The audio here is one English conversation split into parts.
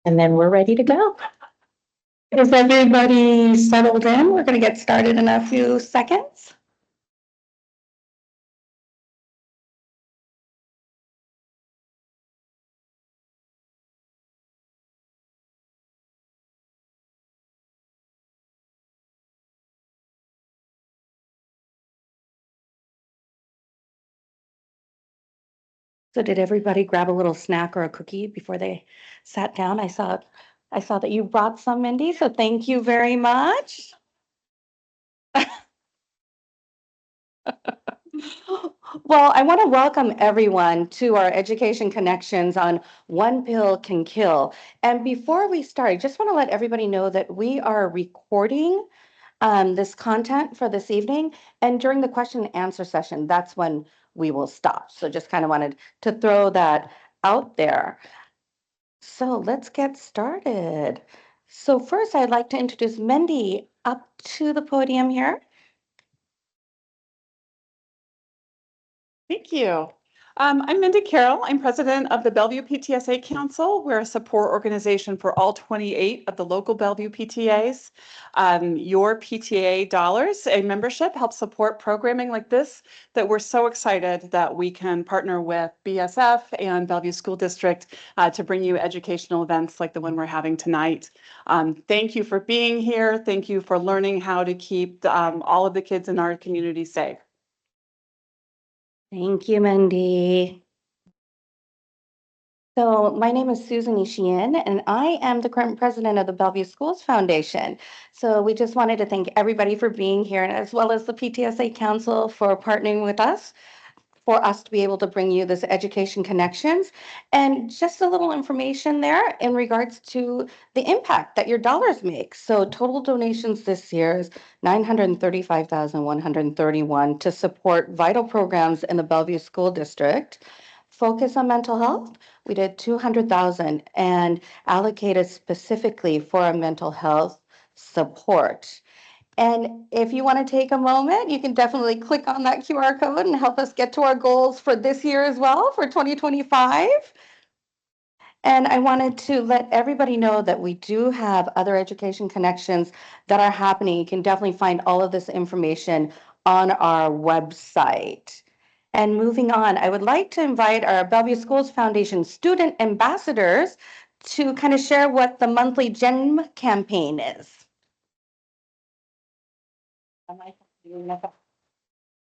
And then we're ready to go. Is everybody settled in? We're going to get started in a few seconds. So did everybody grab a little snack or a cookie before they sat down? I saw that you brought some, Mindy, so thank you very much. Well, I want to welcome everyone to our Education Connections on One Pill Can Kill. And before we start, I just want to let everybody know that we are recording this content for this evening. And during the question and answer session, that's when we will stop. So just kind of wanted to throw that out there. So let's get started. So first, I'd like to introduce Mindy up to the podium here. Thank you. I'm Mindy Carroll. I'm president of the Bellevue PTSA Council. We're a support organization for all 28 of the local Bellevue PTAs. Your PTA dollars, a membership, helps support programming like this that we're so excited that we can partner with BSF and Bellevue School District to bring you educational events like the one we're having tonight. Thank you for being here. Thank you for learning how to keep all of the kids in our community safe. Thank you, Mindy. So my name is Susan Ishian, and I am the current president of the Bellevue Schools Foundation. So we just wanted to thank everybody for being here, as well as the PTSA Council for partnering with us for us to be able to bring you this Education Connections. And just a little information there in regards to the impact that your dollars make. So total donations this year is $935,131 to support vital programs in the Bellevue School District. Focus on mental health, we did 200,000 and allocated specifically for our mental health support. And if you want to take a moment, you can definitely click on that QR code and help us get to our goals for this year as well, for 2025. And I wanted to let everybody know that we do have other education connections that are happening. You can definitely find all of this information on our website. And moving on, I would like to invite our Bellevue Schools Foundation student ambassadors to kind of share what the monthly GEM campaign is.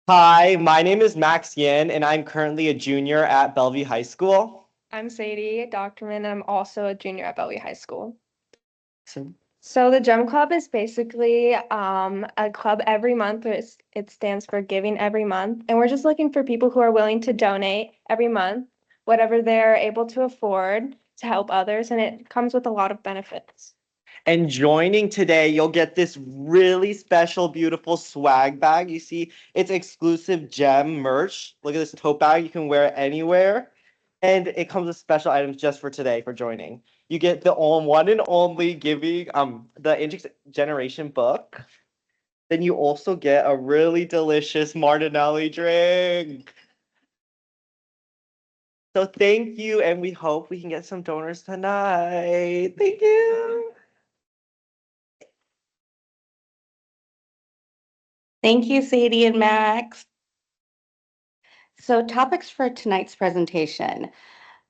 Hi, my name is Max Yin, and I'm currently a junior at Bellevue High School. I'm Sadie Doctorman, and I'm also a junior at Bellevue High School. So the GEM Club is basically a club every month. It stands for Giving Every Month, and we're just looking for people who are willing to donate every month, whatever they're able to afford to help others, and it comes with a lot of benefits. And joining today, you'll get this really special, beautiful swag bag. You see, it's exclusive GEM merch. Look at this tote bag. You can wear it anywhere. And it comes with special items just for today for joining. You get the one and only Giving, the Intergeneration book. Then you also get a really delicious Martinelli drink. So thank you, and we hope we can get some donors tonight. Thank you. thank you, Sadie and Max. So topics for tonight's presentation: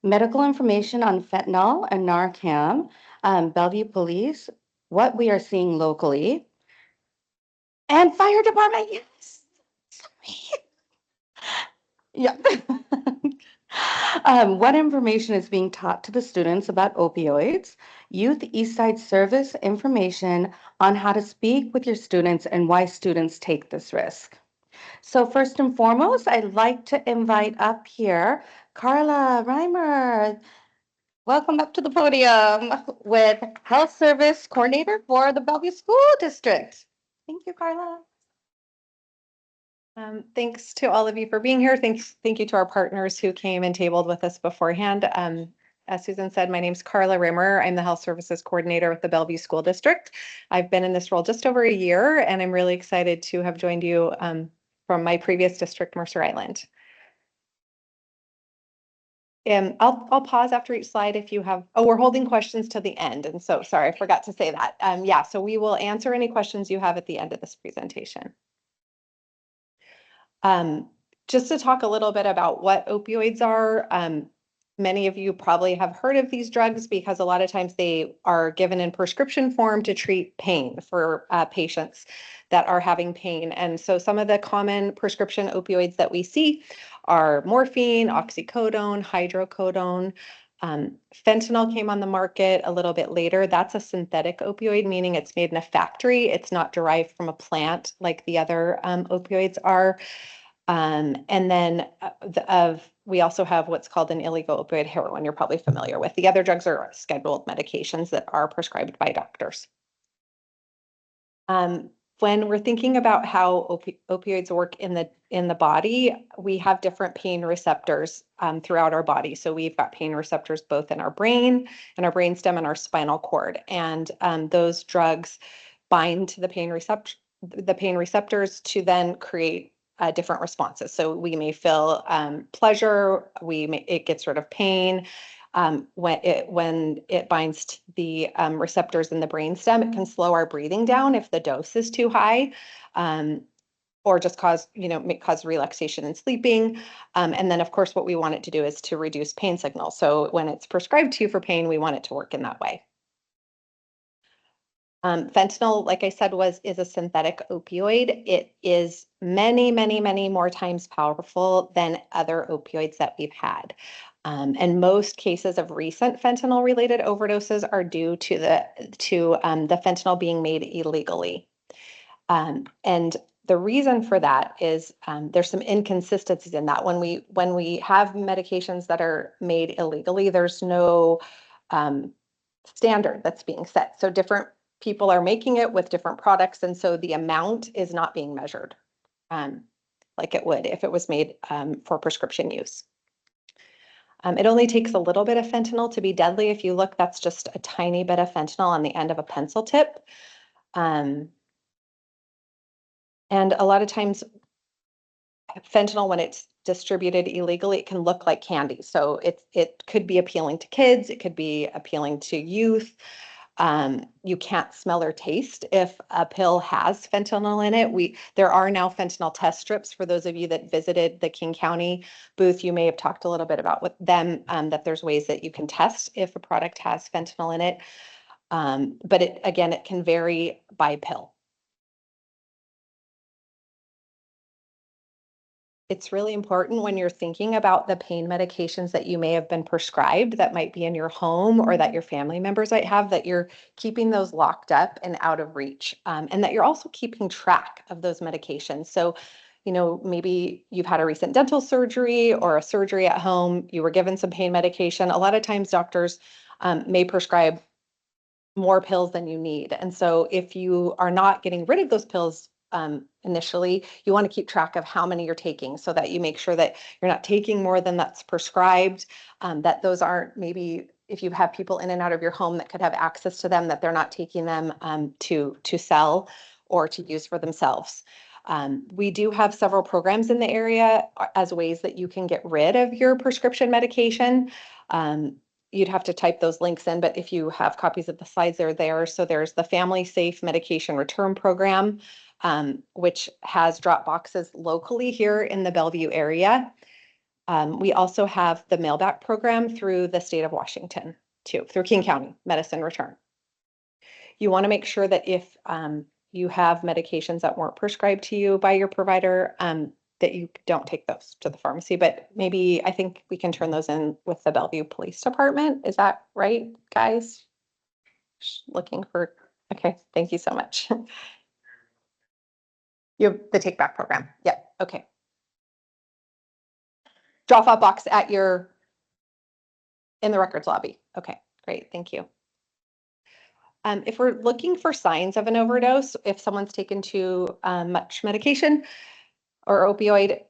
medical information on fentanyl and Narcan, Bellevue Police, what we are seeing locally, and fire department. Yes. Yeah. What information is being taught to the students about opioids, Youth Eastside Service information on how to speak with your students and why students take this risk. So first and foremost, I'd like to invite up here Carla Reimer. Welcome up to the podium with Health Service Coordinator for the Bellevue School District. Thank you, Carla. Thanks to all of you for being here. Thank you to our partners who came and tabled with us beforehand. As Susan said, my name is Carla Rimmer. I'm the Health Services Coordinator with the Bellevue School District. I've been in this role just over a year, and I'm really excited to have joined you from my previous district, Mercer Island. I'll pause after each slide if you have, oh, we're holding questions to the end. And so, sorry, I forgot to say that. Yeah, so we will answer any questions you have at the end of this presentation. Just to talk a little bit about what opioids are, many of you probably have heard of these drugs because a lot of times they are given in prescription form to treat pain for patients that are having pain. And so some of the common prescription opioids that we see are morphine, oxycodone, hydrocodone. Fentanyl came on the market a little bit later. That's a synthetic opioid, meaning it's made in a factory. It's not derived from a plant like the other opioids are. And then we also have what's called an illegal opioid, heroin, you're probably familiar with. The other drugs are scheduled medications that are prescribed by doctors. When we're thinking about how opioids work in the body, we have different pain receptors throughout our body. So we've got pain receptors both in our brain, and our brainstem, and our spinal cord. And those drugs bind to the pain receptors to then create different responses. So we may feel pleasure, it gets rid of pain. When it binds to the receptors in the brainstem, it can slow our breathing down if the dose is too high, or just cause relaxation and sleeping. And then, of course, what we want it to do is to reduce pain signals. So when it's prescribed to you for pain, we want it to work in that way. Fentanyl, like I said, is a synthetic opioid. It is many, many, many more times powerful than other opioids that we've had. And most cases of recent fentanyl-related overdoses are due to the fentanyl being made illegally. And the reason for that is there's some inconsistencies in that. When we have medications that are made illegally, there's no standard that's being set. So different people are making it with different products, and so the amount is not being measured like it would if it was made for prescription use. It only takes a little bit of fentanyl to be deadly. If you look, that's just a tiny bit of fentanyl on the end of a pencil tip. And a lot of times fentanyl, when it's distributed illegally, it can look like candy. So it could be appealing to kids, it could be appealing to youth. You can't smell or taste if a pill has fentanyl in it. There are now fentanyl test strips. For those of you that visited the King County booth, you may have talked a little bit about with them that there's ways that you can test if a product has fentanyl in it. But it can vary by pill. It's really important when you're thinking about the pain medications that you may have been prescribed that might be in your home or that your family members might have, that you're keeping those locked up and out of reach, and that you're also keeping track of those medications. So, maybe you've had a recent dental surgery or a surgery at home, you were given some pain medication. A lot of times doctors may prescribe more pills than you need. And so if you are not getting rid of those pills initially, you want to keep track of how many you're taking so that you make sure that you're not taking more than that's prescribed, that those aren't, maybe if you have people in and out of your home that could have access to them, that they're not taking them to sell or to use for themselves. We do have several programs in the area as ways that you can get rid of your prescription medication. You'd have to type those links in, but if you have copies of the slides, they're there. So there's the Family Safe Medication Return Program, which has drop boxes locally here in the Bellevue area. We also have the mail-back program through the state of Washington, too, through King County Medicine Return. You want to make sure that if you have medications that weren't prescribed to you by your provider, that you don't take those to the pharmacy, but maybe I think we can turn those in with the Bellevue Police Department. Is that right, guys? Looking for, okay, thank you so much. You have the take back program. Yep, okay. Drop off box in the records lobby. Okay, great, thank you. If we're looking for signs of an overdose, if someone's taken too much medication or opioid,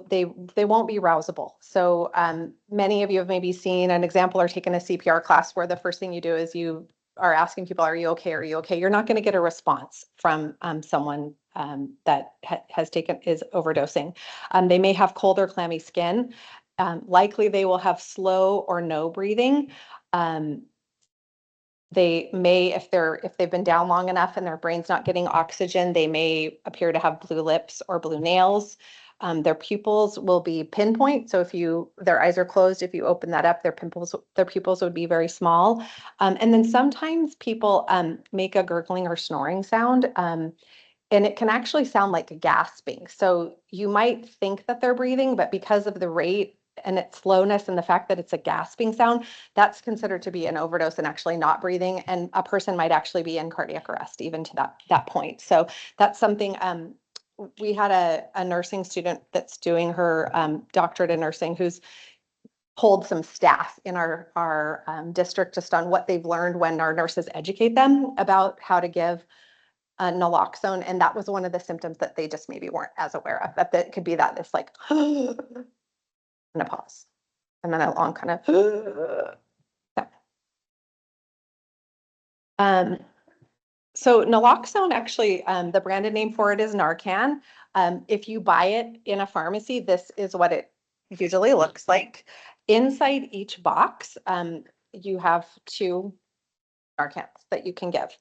they won't be rousable. So many of you have maybe seen an example or taken a CPR class where the first thing you do is you are asking people, are you okay? Are you okay? You're not going to get a response from someone that is overdosing. They may have cold or clammy skin. Likely they will have slow or no breathing. They may, if they've been down long enough and their brain's not getting oxygen, they may appear to have blue lips or blue nails. Their pupils will be pinpoint. So if their eyes are closed, if you open that up, their pupils would be very small. And then sometimes people make a gurgling or snoring sound. And it can actually sound like gasping. So you might think that they're breathing, but because of the rate and its slowness and the fact that it's a gasping sound, that's considered to be an overdose and actually not breathing. And a person might actually be in cardiac arrest even to that point. So that's something, we had a nursing student that's doing her doctorate in nursing who's pulled some staff in our district just on what they've learned when our nurses educate them about how to give naloxone, and that was one of the symptoms that they just maybe weren't as aware of. That could be that it's like and a pause, and then a long kind of. So naloxone actually, the branded name for it is Narcan. If you buy it in a pharmacy, this is what it usually looks like. Inside each box, you have 2 Narcans that you can give.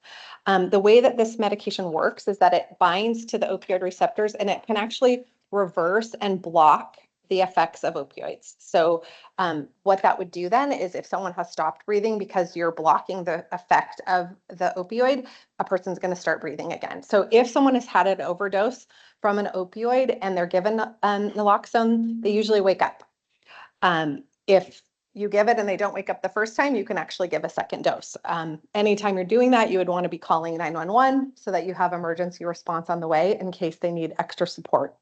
The way that this medication works is that it binds to the opioid receptors and it can actually reverse and block the effects of opioids. So what that would do then is if someone has stopped breathing because you're blocking the effect of the opioid, a person's going to start breathing again. So if someone has had an overdose from an opioid and they're given naloxone, they usually wake up. If you give it and they don't wake up the first time, you can actually give a second dose. Anytime you're doing that, you would want to be calling 911 so that you have emergency response on the way in case they need extra support.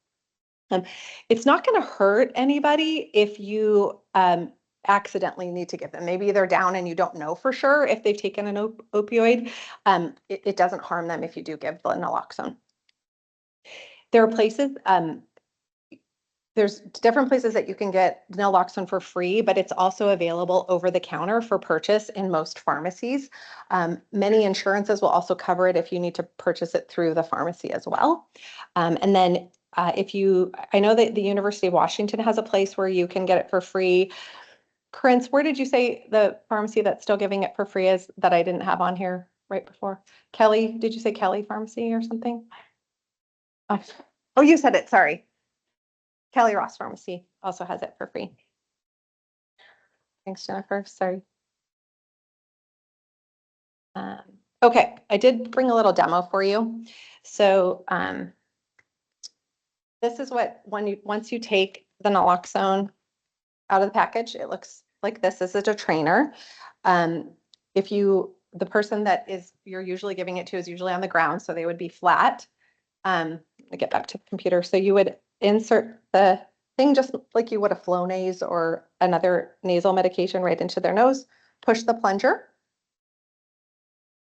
It's not going to hurt anybody if you accidentally need to give them. Maybe they're down and you don't know for sure if they've taken an opioid. It doesn't harm them if you do give the naloxone. There are places, there's different places that you can get naloxone for free, but it's also available over the counter for purchase in most pharmacies. Many insurances will also cover it if you need to purchase it through the pharmacy as well. And then I know that the University of Washington has a place where you can get it for free. Corinne, where did you say the pharmacy that's still giving it for free is that I didn't have on here right before? Kelly, did you say Kelly Pharmacy or something? Oh, you said it, sorry. Kelly Ross Pharmacy also has it for free. Thanks, Jennifer. Sorry. Okay, I did bring a little demo for you. So this is what once you take the naloxone out of the package, it looks like this. This is a trainer. The person that you're usually giving it to is usually on the ground, so they would be flat. Let me get back to the computer. So you would insert the thing just like you would a Flonase or another nasal medication right into their nose, push the plunger,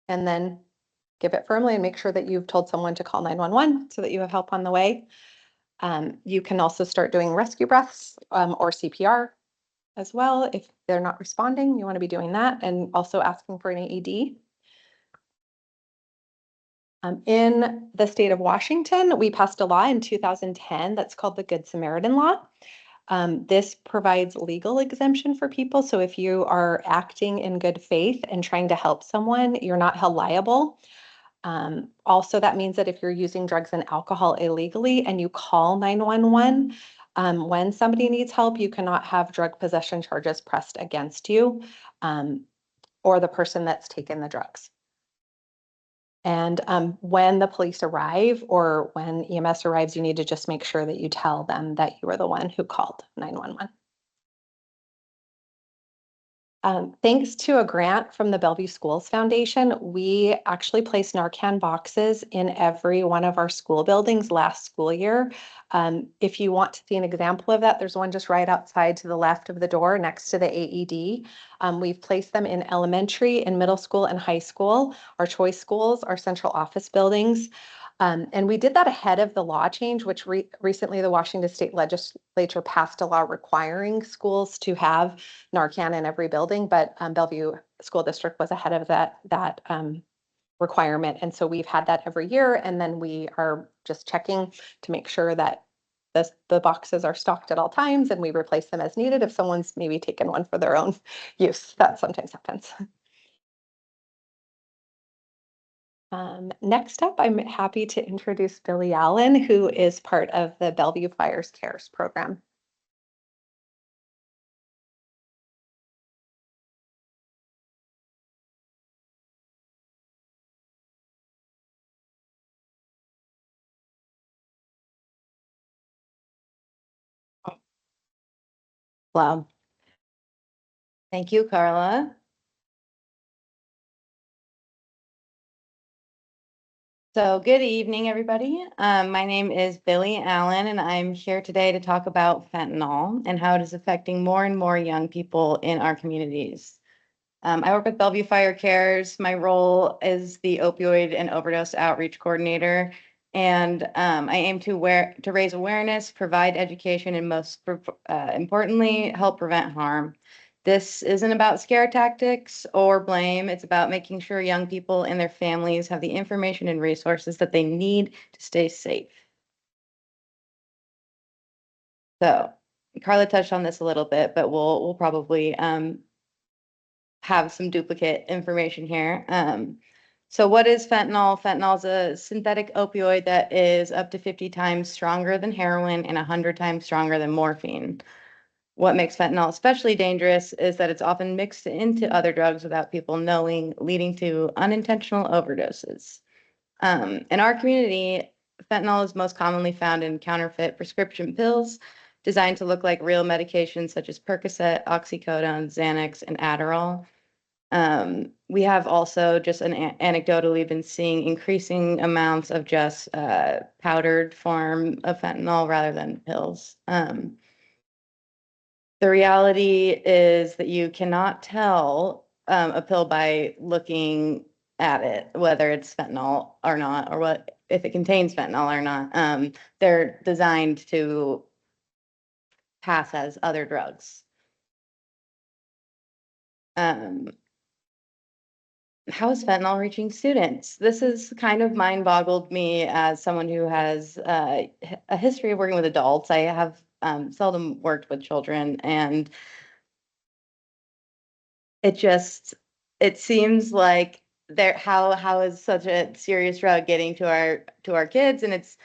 and then give it firmly and make sure that you've told someone to call 911 so that you have help on the way. You can also start doing rescue breaths or CPR as well. If they're not responding, you want to be doing that and also asking for an AED. In the state of Washington, we passed a law in 2010 that's called the Good Samaritan Law. This provides legal exemption for people. So if you are acting in good faith and trying to help someone, you're not held liable. Also, that means that if you're using drugs and alcohol illegally and you call 911, when somebody needs help, you cannot have drug possession charges pressed against you or the person that's taken the drugs. And when the police arrive or when EMS arrives, you need to just make sure that you tell them that you were the one who called 911. Thanks to a grant from the Bellevue Schools Foundation, we actually placed Narcan boxes in every one of our school buildings last school year. If you want to see an example of that, there's one just right outside to the left of the door next to the AED. We've placed them in elementary, in middle school and high school, our choice schools, our central office buildings. And we did that ahead of the law change, which recently the Washington State Legislature passed a law requiring schools to have Narcan in every building, but Bellevue School District was ahead of that requirement. And so we've had that every year, and then we are just checking to make sure that the boxes are stocked at all times and we replace them as needed if someone's maybe taken one for their own use. That sometimes happens. Next up, I'm happy to introduce Billy Allen, who is part of the Bellevue Fires Cares program. Wow. Thank you, Carla. So good evening, everybody. My name is Billy Allen, and I'm here today to talk about fentanyl and how it is affecting more and more young people in our communities. I work with Bellevue Fire Cares. My role is the opioid and overdose outreach coordinator, and I aim to raise awareness, provide education, and most importantly, help prevent harm. This isn't about scare tactics or blame. It's about making sure young people and their families have the information and resources that they need to stay safe. So, Carla touched on this a little bit, but we'll probably have some duplicate information here. So what is fentanyl? Fentanyl is a synthetic opioid that is up to 50 times stronger than heroin and 100 times stronger than morphine. What makes fentanyl especially dangerous is that it's often mixed into other drugs without people knowing, leading to unintentional overdoses. In our community, fentanyl is most commonly found in counterfeit prescription pills designed to look like real medications such as Percocet, oxycodone, Xanax, and Adderall. We have also just anecdotally been seeing increasing amounts of just powdered form of fentanyl rather than pills. The reality is that you cannot tell a pill by looking at it, whether it's fentanyl or not, or what if it contains fentanyl or not. They're designed to pass as other drugs. How is fentanyl reaching students? This has kind of mind-boggled me as someone who has a history of working with adults. I have seldom worked with children, and it seems like how is such a serious drug getting to our kids, and it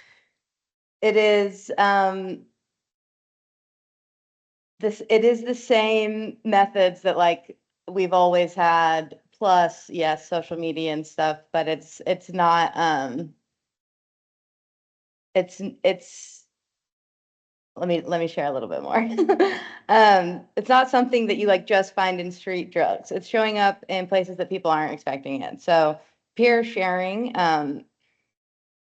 is the same methods that like we've always had, plus yes, social media and stuff, but it's not it's let me share a little bit more. It's not something that you like just find in street drugs. It's showing up in places that people aren't expecting it. So peer sharing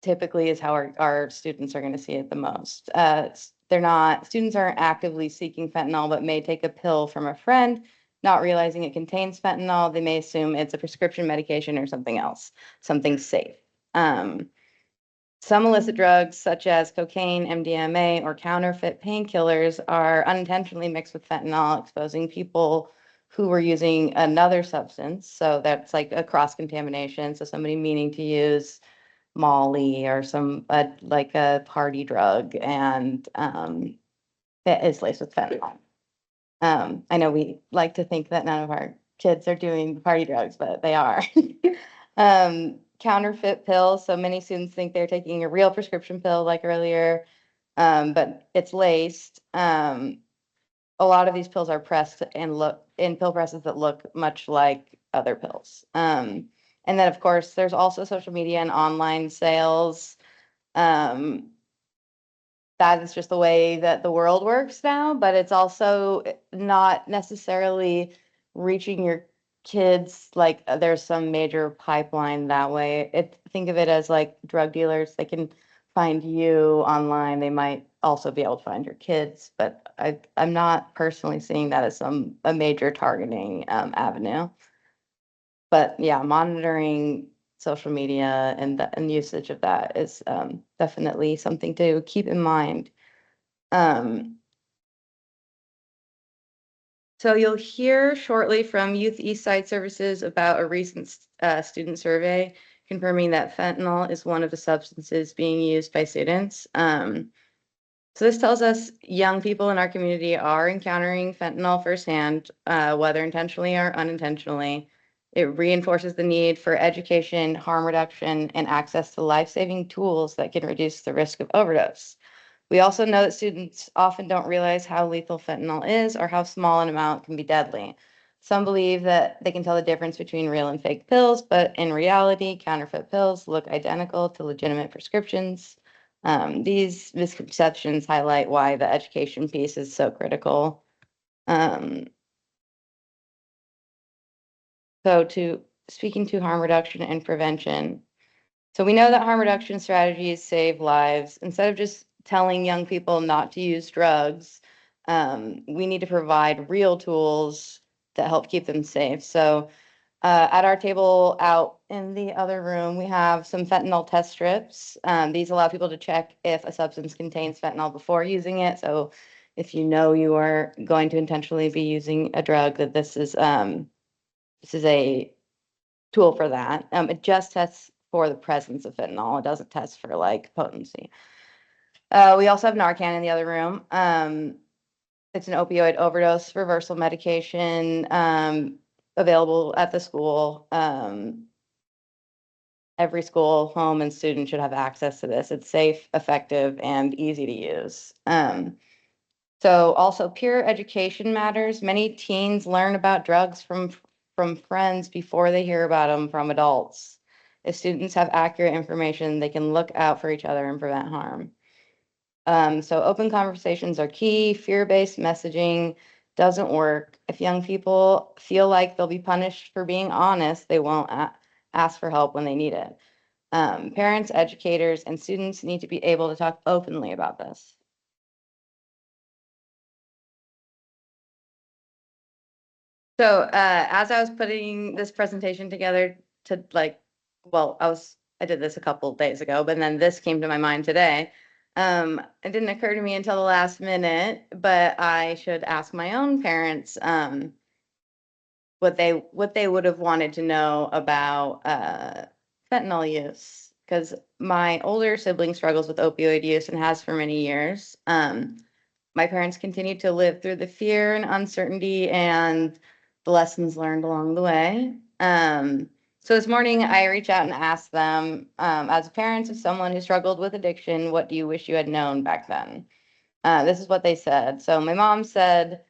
typically is how our students are going to see it the most. Students aren't actively seeking fentanyl, but may take a pill from a friend, not realizing it contains fentanyl. They may assume it's a prescription medication or something else, something safe. Some illicit drugs, such as cocaine, MDMA, or counterfeit painkillers, are unintentionally mixed with fentanyl, exposing people who were using another substance. So that's like a cross-contamination. So somebody meaning to use Molly or some like a party drug, and it is laced with fentanyl. I know we like to think that none of our kids are doing party drugs, but they are. Counterfeit pills. So many students think they're taking a real prescription pill, like earlier, but it's laced. A lot of these pills are pressed and look in pill presses that look much like other pills. And then, of course, there's also social media and online sales. That is just the way that the world works now, but it's also not necessarily reaching your kids like there's some major pipeline that way. Think of it as like drug dealers. They can find you online. They might also be able to find your kids, but I'm not personally seeing that as a major targeting avenue. But yeah, monitoring social media and usage of that is definitely something to keep in mind. So you'll hear shortly from Youth Eastside Services about a recent student survey confirming that fentanyl is one of the substances being used by students. So this tells us young people in our community are encountering fentanyl firsthand, whether intentionally or unintentionally. It reinforces the need for education, harm reduction, and access to life-saving tools that can reduce the risk of overdose. We also know that students often don't realize how lethal fentanyl is or how small an amount can be deadly. Some believe that they can tell the difference between real and fake pills, but in reality, counterfeit pills look identical to legitimate prescriptions. These misconceptions highlight why the education piece is so critical. Um, Speaking to harm reduction and prevention. So we know that harm reduction strategies save lives. Instead of just telling young people not to use drugs, we need to provide real tools that help keep them safe. So at our table out in the other room, we have some fentanyl test strips. These allow people to check if a substance contains fentanyl before using it. So if you know you are going to intentionally be using a drug, that this is a tool for that. It just tests for the presence of fentanyl. It doesn't test for like potency. We also have Narcan in the other room. It's an opioid overdose reversal medication available at the school. Every school, home, and student should have access to this. It's safe, effective, and easy to use. So also peer education matters. Many teens learn about drugs from friends before they hear about them from adults. If students have accurate information, they can look out for each other and prevent harm. So open conversations are key. Fear-based messaging doesn't work. If young people feel like they'll be punished for being honest, they won't ask for help when they need it. Parents, educators, and students need to be able to talk openly about this. So as I was putting this presentation together to I did this a couple days ago, but then this came to my mind today. It didn't occur to me until the last minute, but I should ask my own parents what they would have wanted to know about fentanyl use, because my older sibling struggles with opioid use and has for many years. My parents continued to live through the fear and uncertainty and the lessons learned along the way. So this morning I reached out and asked them, as parents of someone who struggled with addiction, what do you wish you had known back then? This is what they said. So my mom said,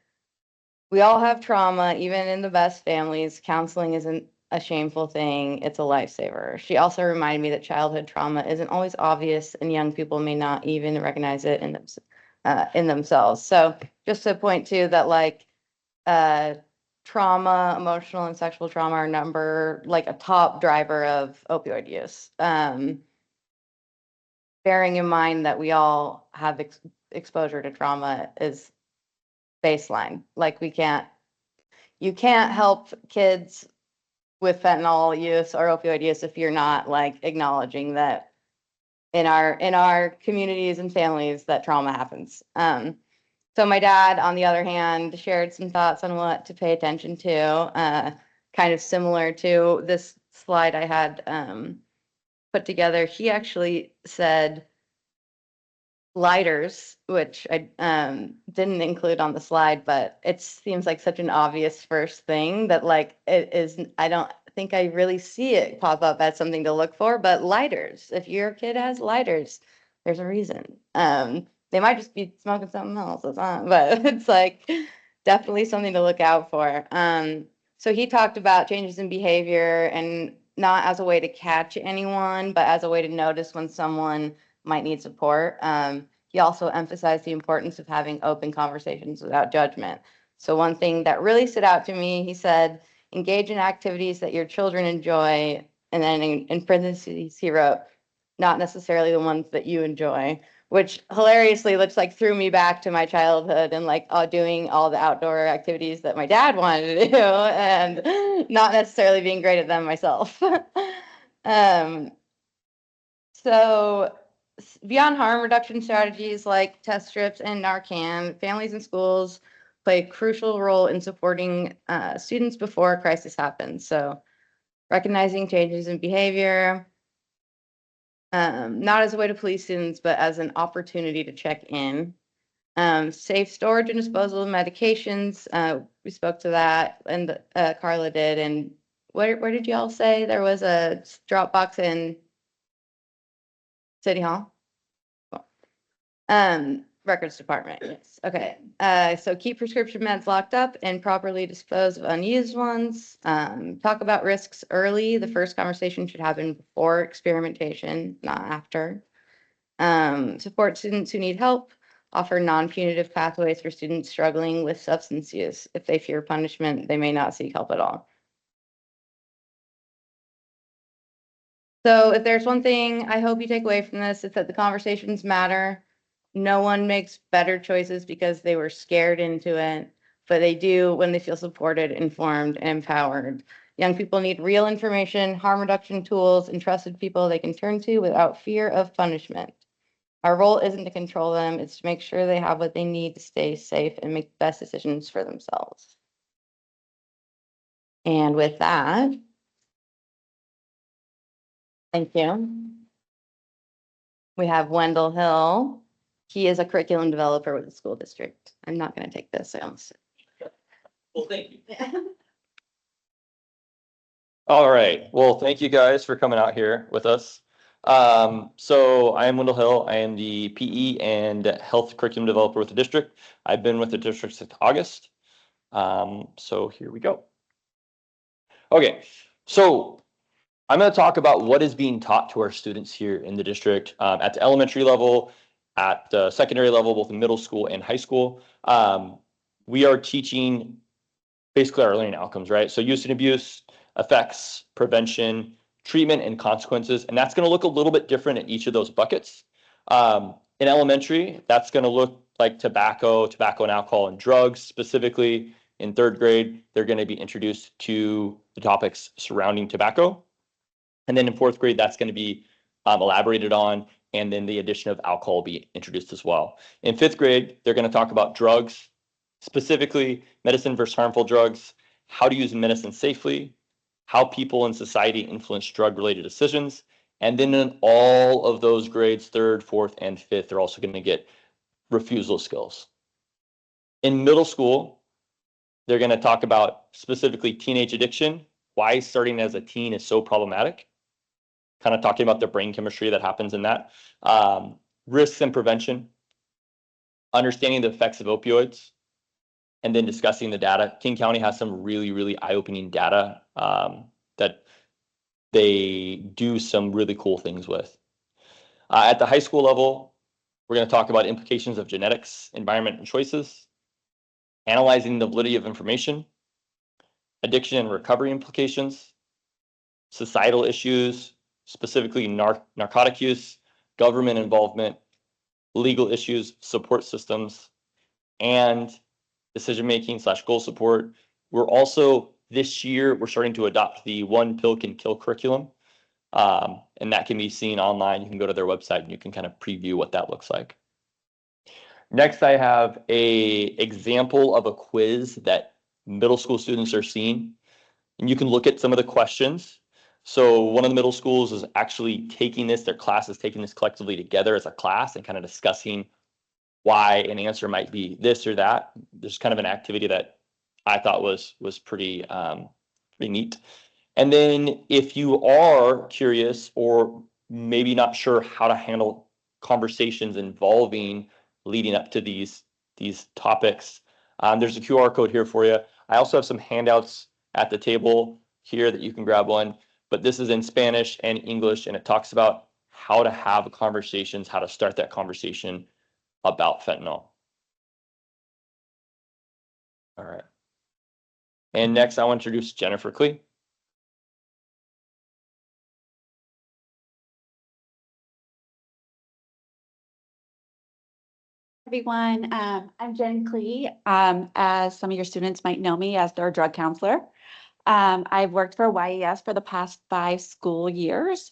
we all have trauma, even in the best families. Counseling isn't a shameful thing, it's a lifesaver. She also reminded me that childhood trauma isn't always obvious and young people may not even recognize it in themselves. So just to point to that, like trauma, emotional and sexual trauma are like a top driver of opioid use. Bearing in mind that we all have exposure to trauma is baseline. Like you can't help kids with fentanyl use or opioid use if you're not like acknowledging that in our communities and families that trauma happens. So my dad, on the other hand, shared some thoughts on what to pay attention to, kind of similar to this slide I had put together. He actually said lighters, which I didn't include on the slide, but it seems like such an obvious first thing that like it is. I don't think I really see it pop up as something to look for, but lighters, if your kid has lighters, there's a reason. They might just be smoking something else, it's not, but it's like definitely something to look out for. So he talked about changes in behavior and not as a way to catch anyone, but as a way to notice when someone might need support. He also emphasized the importance of having open conversations without judgment. So one thing that really stood out to me, he said, engage in activities that your children enjoy. And then in parentheses, he wrote, not necessarily the ones that you enjoy, which hilariously looks like threw me back to my childhood and like doing all the outdoor activities that my dad wanted to do and not necessarily being great at them myself. So beyond harm reduction strategies like test strips and Narcan, families and schools play a crucial role in supporting students before a crisis happens. So recognizing changes in behavior, not as a way to police students, but as an opportunity to check in. Safe storage and disposal of medications. We spoke to that, and Carla did. And where did y'all say there was a drop box in City Hall? Records department, yes. Okay. So keep prescription meds locked up and properly dispose of unused ones. Talk about risks early. The first conversation should happen before experimentation, not after. Support students who need help. Offer non-punitive pathways for students struggling with substance use. If they fear punishment, they may not seek help at all. So if there's one thing I hope you take away from this, it's that the conversations matter. No one makes better choices because they were scared into it, but they do when they feel supported, informed, and empowered. Young people need real information, harm reduction tools, and trusted people they can turn to without fear of punishment. Our role isn't to control them, it's to make sure they have what they need to stay safe and make the best decisions for themselves. And with that, thank you. We have Wendell Hill. He is a curriculum developer with the school district. I'm not going to take this. I almost. Well, thank you. All right. Well, thank you guys for coming out here with us. So I am Wendell Hill. I am the PE and health curriculum developer with the district. I've been with the district since August. So here we go. Okay. So I'm going to talk about what is being taught to our students here in the district at the elementary level, at the secondary level, both in middle school and high school. We are teaching basically our learning outcomes, right? So use and abuse, effects, prevention, treatment, and consequences. And that's going to look a little bit different in each of those buckets. In elementary, that's going to look like tobacco and alcohol and drugs. Specifically in third grade, they're going to be introduced to the topics surrounding tobacco. And then in fourth grade, that's going to be elaborated on, and then the addition of alcohol will be introduced as well. In fifth grade, they're going to talk about drugs, specifically medicine versus harmful drugs, how to use medicine safely, how people in society influence drug-related decisions. And then in all of those grades, third, fourth, and fifth, they're also going to get refusal skills. In middle school, they're going to talk about specifically teenage addiction, why starting as a teen is so problematic, kind of talking about the brain chemistry that happens in that, risks and prevention, understanding the effects of opioids, and then discussing the data. King County has some really, really eye-opening data that they do some really cool things with. At the high school level, we're going to talk about implications of genetics, environment, and choices, analyzing the validity of information, addiction and recovery implications, societal issues, specifically narcotic use, government involvement, legal issues, support systems, and decision-making / goal support. We're also, this year, we're starting to adopt the One Pill Can Kill curriculum. And that can be seen online. You can go to their website and you can kind of preview what that looks like. Next, I have a example of a quiz that middle school students are seeing. And you can look at some of the questions. So one of the middle schools is actually taking this, their class is taking this collectively together as a class and kind of discussing why an answer might be this or that. There's kind of an activity that I thought was pretty neat. And then if you are curious or maybe not sure how to handle conversations involving leading up to these topics, there's a QR code here for you. I also have some handouts at the table here that you can grab one, but this is in Spanish and English, and it talks about how to have conversations, how to start that conversation about fentanyl. All right. And next, I want to introduce Jennifer Klee. Everyone, I'm Jen Klee. As some of your students might know me as their drug counselor. I've worked for YES for the past 5 school years.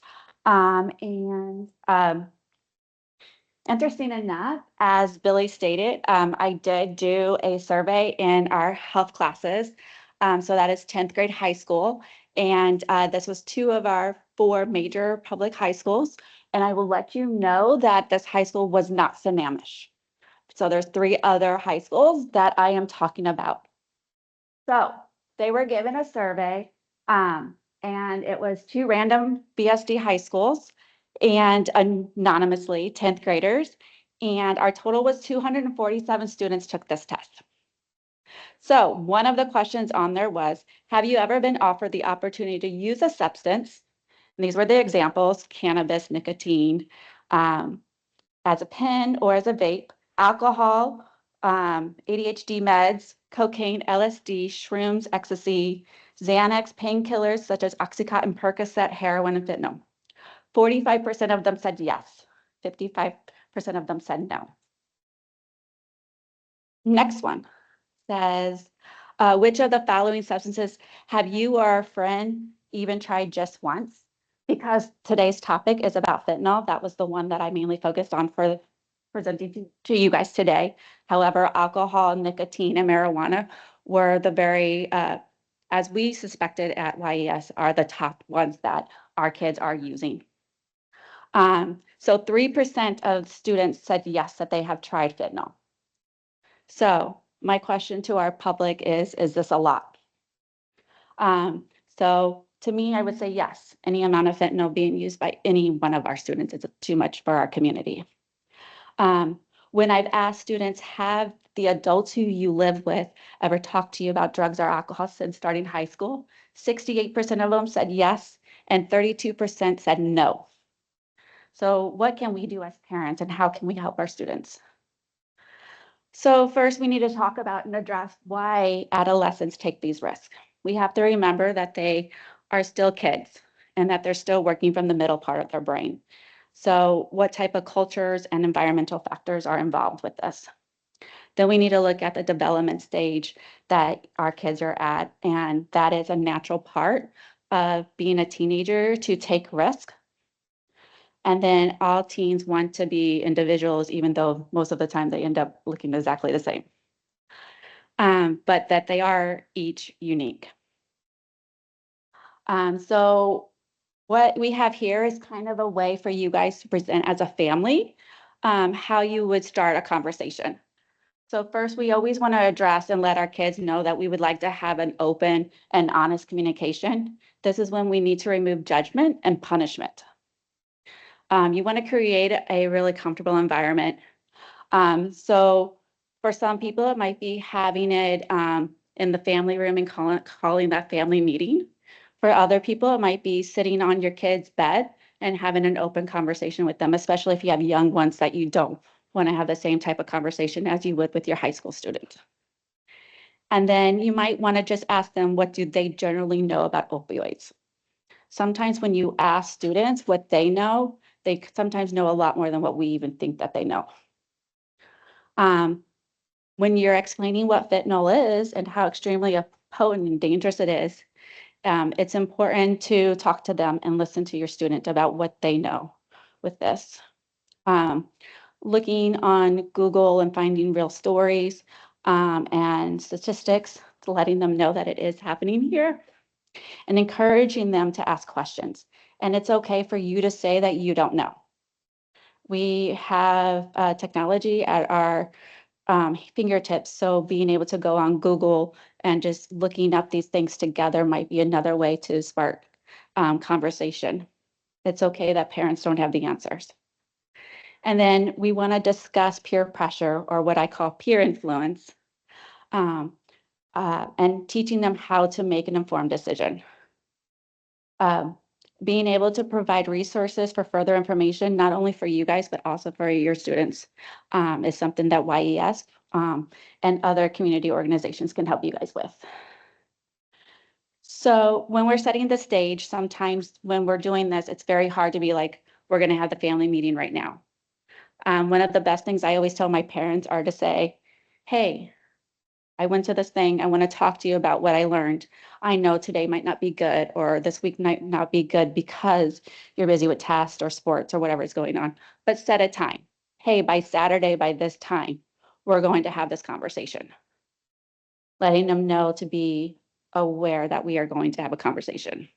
Interesting enough, as Billy stated, I did do a survey in our health classes. So that is 10th grade high school. And this was 2 of our 4 major public high schools. And I will let you know that this high school was not Sammamish. So there's 3 other high schools that I am talking about. So they were given a survey, and it was 2 random BSD high schools and anonymously 10th graders. And our total was 247 students took this test. So one of the questions on there was, have you ever been offered the opportunity to use a substance? And these were the examples: cannabis, nicotine, as a pen or as a vape, alcohol, ADHD meds, cocaine, LSD, shrooms, ecstasy, Xanax, painkillers such as Oxycontin, Percocet, heroin, and fentanyl. 45% of them said yes. 55% of them said no. Next one says, which of the following substances have you or a friend even tried just once? Because today's topic is about fentanyl, that was the one that I mainly focused on for presenting to you guys today. However, alcohol, nicotine, and marijuana were the very, as we suspected at YES, are the top ones that our kids are using. So 3% of students said yes, that they have tried fentanyl. So my question to our public is this a lot? So to me, I would say yes. Any amount of fentanyl being used by any one of our students is too much for our community. When I've asked students, have the adults who you live with ever talked to you about drugs or alcohol since starting high school? 68% of them said yes, and 32% said no. So what can we do as parents, and how can we help our students? So first, we need to talk about and address why adolescents take these risks. We have to remember that they are still kids and that they're still working from the middle part of their brain. So what type of cultures and environmental factors are involved with this? Then we need to look at the development stage that our kids are at, and that is a natural part of being a teenager to take risk. And then all teens want to be individuals, even though most of the time they end up looking exactly the same. But that they are each unique. So what we have here is kind of a way for you guys to present as a family, how you would start a conversation. So first, we always want to address and let our kids know that we would like to have an open and honest communication. This is when we need to remove judgment and punishment. You want to create a really comfortable environment. So for some people, it might be having it in the family room and calling that family meeting. For other people, it might be sitting on your kid's bed and having an open conversation with them, especially if you have young ones that you don't want to have the same type of conversation as you would with your high school student. And then you might want to just ask them, what do they generally know about opioids? Sometimes when you ask students what they know, they sometimes know a lot more than what we even think that they know. When you're explaining what fentanyl is and how extremely potent and dangerous it is, it's important to talk to them and listen to your student about what they know with this. Looking on Google and finding real stories and statistics, letting them know that it is happening here, and encouraging them to ask questions. And it's okay for you to say that you don't know. We have technology at our fingertips, so being able to go on Google and just looking up these things together might be another way to spark conversation. It's okay that parents don't have the answers. And then we want to discuss peer pressure, or what I call peer influence, and teaching them how to make an informed decision. Being able to provide resources for further information, not only for you guys, but also for your students, is something that YES and other community organizations can help you guys with. So when we're setting the stage, sometimes when we're doing this, it's very hard to be like, we're going to have the family meeting right now. One of the best things I always tell my parents are to say, hey, I went to this thing. I want to talk to you about what I learned. I know today might not be good, or this week might not be good because you're busy with tests or sports or whatever is going on, but set a time. Hey, by Saturday, by this time, we're going to have this conversation. Letting them know to be aware that we are going to have a conversation.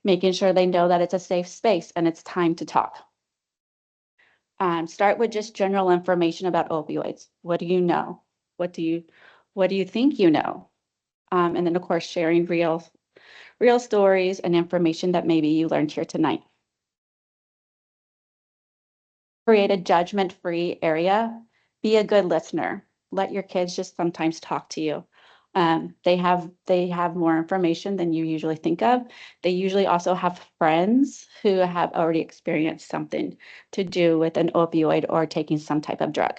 Making sure they know that it's a safe space and it's time to talk. Start with just general information about opioids. What do you know? What do you think you know? And then of course, sharing real stories and information that maybe you learned here tonight. Create a judgment-free area. Be a good listener. Let your kids just sometimes talk to you. They have more information than you usually think of. They usually also have friends who have already experienced something to do with an opioid or taking some type of drug.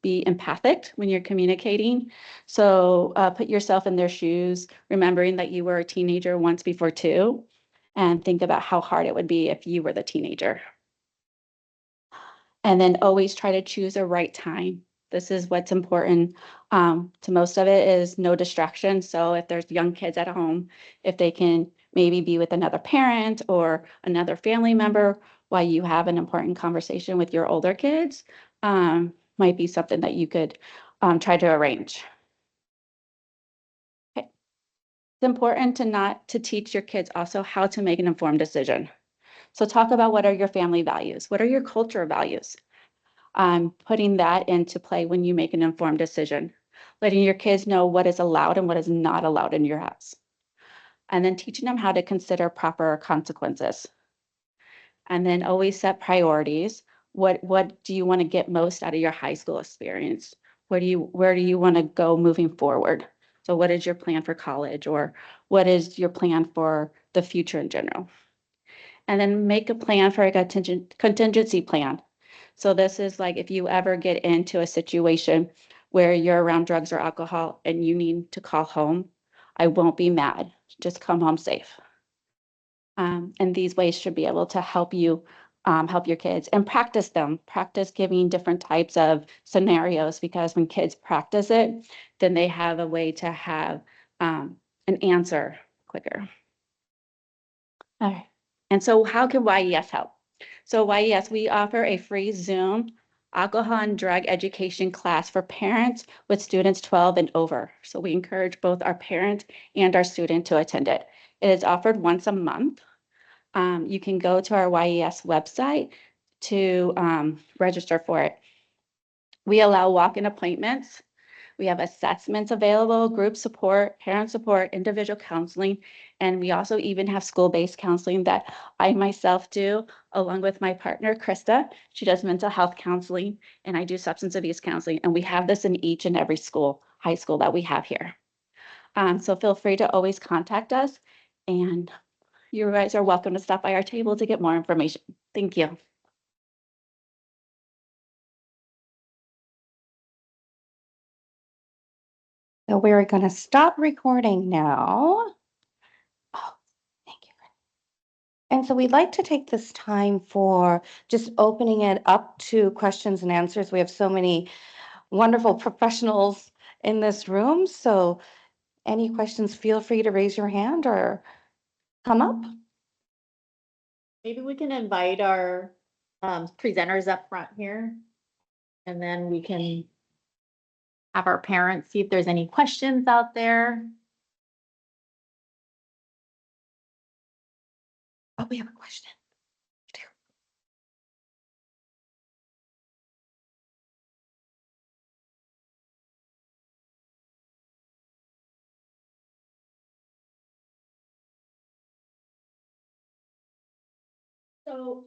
Be empathic when you're communicating. So put yourself in their shoes, remembering that you were a teenager once before too, and think about how hard it would be if you were the teenager. And then always try to choose a right time. This is what's important to most of it is no distraction. So if there's young kids at home, if they can maybe be with another parent or another family member while you have an important conversation with your older kids, might be something that you could try to arrange. Okay. It's important to teach your kids also how to make an informed decision. So talk about what are your family values? What are your cultural values? Putting that into play when you make an informed decision, letting your kids know what is allowed and what is not allowed in your house, and then teaching them how to consider proper consequences. And then always set priorities. What do you want to get most out of your high school experience? Where do you want to go moving forward? So what is your plan for college, or what is your plan for the future in general? And then make a plan for a contingency plan. So this is like if you ever get into a situation where you're around drugs or alcohol and you need to call home, I won't be mad. Just come home safe. And these ways should be able to help you help your kids and practice them. Practice giving different types of scenarios, because when kids practice it, then they have a way to have an answer quicker. All right. And so how can YES help? So YES, we offer a free Zoom alcohol and drug education class for parents with students 12 and over. So we encourage both our parent and our student to attend it. It is offered once a month. You can go to our YES website to register for it. We allow walk-in appointments. We have assessments available, group support, parent support, individual counseling, and we also even have school-based counseling that I myself do along with my partner, Krista. She does mental health counseling and I do substance abuse counseling, and we have this in each and every high school that we have here. So feel free to always contact us, and you guys are welcome to stop by our table to get more information. Thank you. So we're going to stop recording now. Oh, thank you. And so we'd like to take this time for just opening it up to questions and answers. We have so many wonderful professionals in this room. So any questions, feel free to raise your hand or come up. Maybe we can invite our presenters up front here. And then we can have our parents see if there's any questions out there. Oh, we have a question. So